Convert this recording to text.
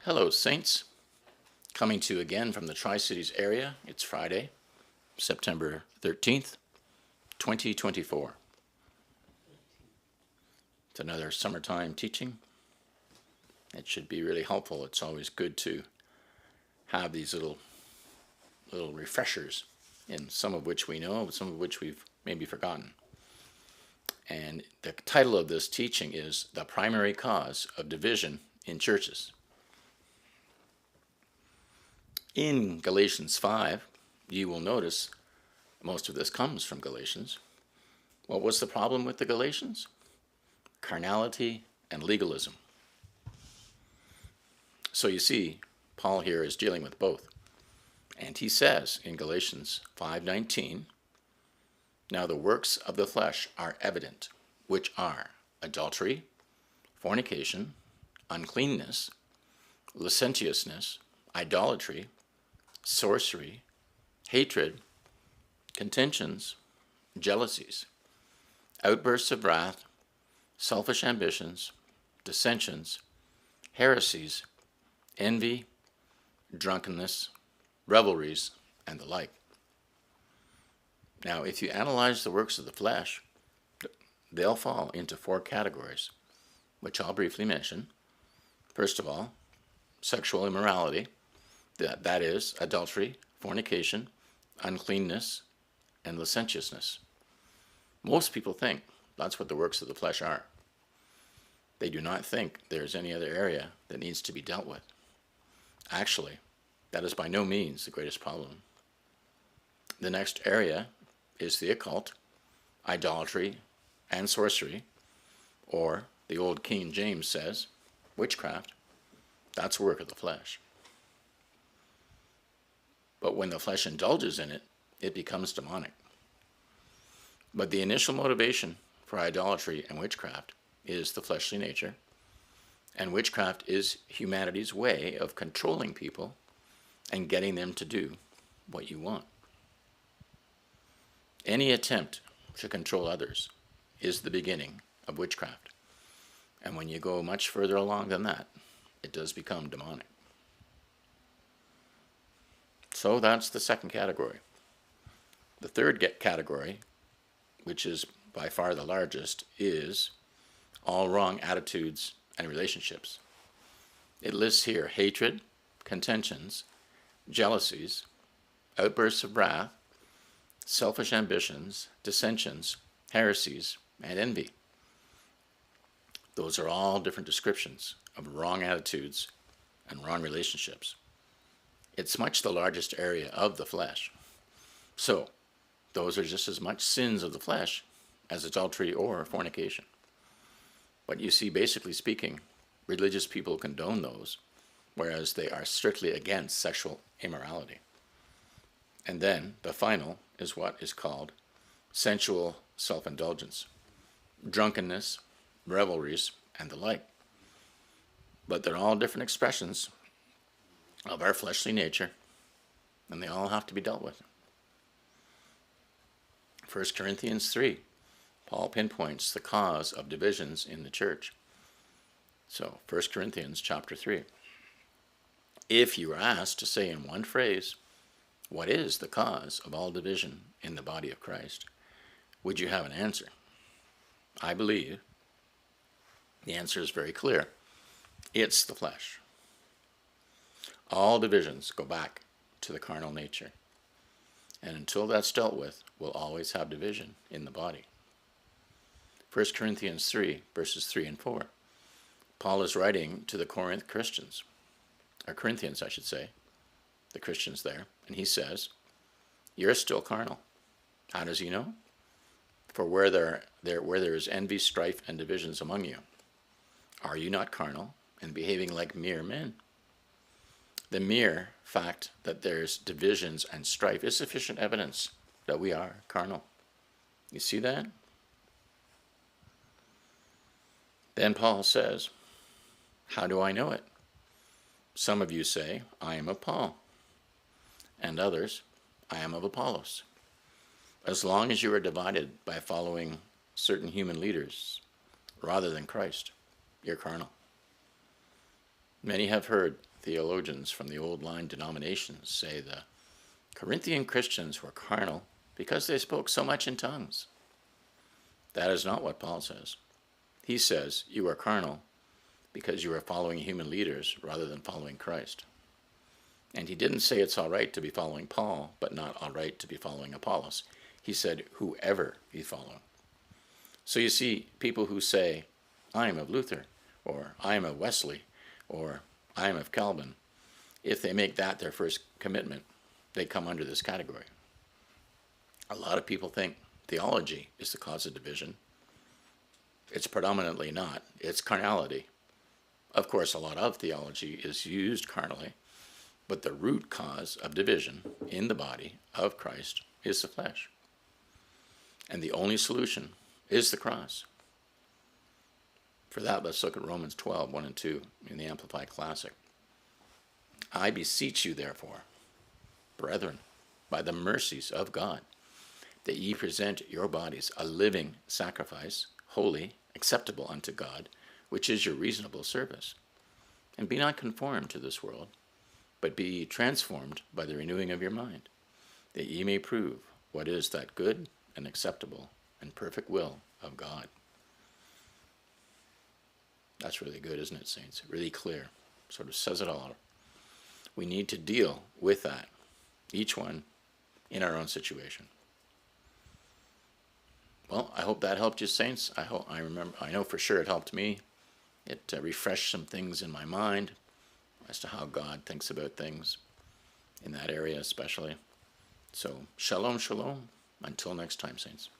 Hello, Saints. Coming to you again from the Tri-Cities area. It's Friday, September 13th, 2024. It's another summertime teaching. It should be really helpful. It's always good to have these little refreshers, in some of which we know, some of which we've maybe forgotten. And the title of this teaching is The Primary Cause of Division in Churches. In Galatians 5, you will notice most of this comes from Galatians. What was the problem with the Galatians? Carnality and legalism. So you see, Paul here is dealing with both. And he says in Galatians 5:19, "Now the works of the flesh are evident, which are adultery, fornication, uncleanness, licentiousness, idolatry, sorcery, hatred, contentions, jealousies, outbursts of wrath, selfish ambitions, dissensions, heresies, envy, drunkenness, revelries, and the like." Now, if you analyze the works of the flesh, they'll fall into four categories, which I'll briefly mention. First of all, sexual immorality. That is adultery, fornication, uncleanness, and licentiousness. Most people think that's what the works of the flesh are. They do not think there's any other area that needs to be dealt with. Actually, that is by no means the greatest problem. The next area is the occult, idolatry, and sorcery, or the old King James says, witchcraft. That's work of the flesh. But when the flesh indulges in it, it becomes demonic. But the initial motivation for idolatry and witchcraft is the fleshly nature, and witchcraft is humanity's way of controlling people and getting them to do what you want. Any attempt to control others is the beginning of witchcraft. And when you go much further along than that, it does become demonic. So that's the second category. The third category, which is by far the largest, is all wrong attitudes and relationships. It lists here hatred, contentions, jealousies, outbursts of wrath, selfish ambitions, dissensions, heresies, and envy. Those are all different descriptions of wrong attitudes and wrong relationships. It's much the largest area of the flesh. So, those are just as much sins of the flesh as adultery or fornication. But you see, basically speaking, religious people condone those, whereas they are strictly against sexual immorality. And then the final is what is called sensual self-indulgence, drunkenness, revelries, and the like. But they're all different expressions of our fleshly nature, and they all have to be dealt with. 1 Corinthians 3, Paul pinpoints the cause of divisions in the church. So, 1 Corinthians chapter 3. If you were asked to say in one phrase, what is the cause of all division in the body of Christ, would you have an answer? I believe the answer is very clear. It's the flesh. All divisions go back to the carnal nature. And until that's dealt with, we'll always have division in the body. 1 Corinthians 3, verses 3 and 4. Paul is writing to the Corinthians, I should say, the Christians there, and he says, "You're still carnal." How does he know? "For where there is envy, strife, and divisions among you, are you not carnal and behaving like mere men?" The mere fact that there's divisions and strife is sufficient evidence that we are carnal. You see that? Then Paul says, how do I know it? Some of you say, I am of Paul, and others, I am of Apollos. As long as you are divided by following certain human leaders rather than Christ, you're carnal. Many have heard theologians from the old line denominations say the Corinthian Christians were carnal because they spoke so much in tongues. That is not what Paul says. He says you are carnal because you are following human leaders rather than following Christ. And he didn't say it's all right to be following Paul, but not all right to be following Apollos. He said whoever you follow. So you see, people who say, I am of Luther, or I am of Wesley, or I am of Calvin, if they make that their first commitment, they come under this category. A lot of people think theology is the cause of division. It's predominantly not. It's carnality. Of course, a lot of theology is used carnally, but the root cause of division in the body of Christ is the flesh. And the only solution is the cross. For that, let's look at Romans 12, 1 and 2 in the Amplified Classic. I beseech you, therefore, brethren, by the mercies of God, that ye present your bodies a living sacrifice, holy, acceptable unto God, which is your reasonable service. And be not conformed to this world, but be ye transformed by the renewing of your mind, that ye may prove what is that good and acceptable and perfect will of God. That's really good, isn't it, saints? Really clear. Sort of says it all. We need to deal with that, each one in our own situation. Well, I hope that helped you, saints. I know for sure it helped me. It refreshed some things in my mind as to how God thinks about things in that area especially. So, shalom, shalom. Until next time, saints.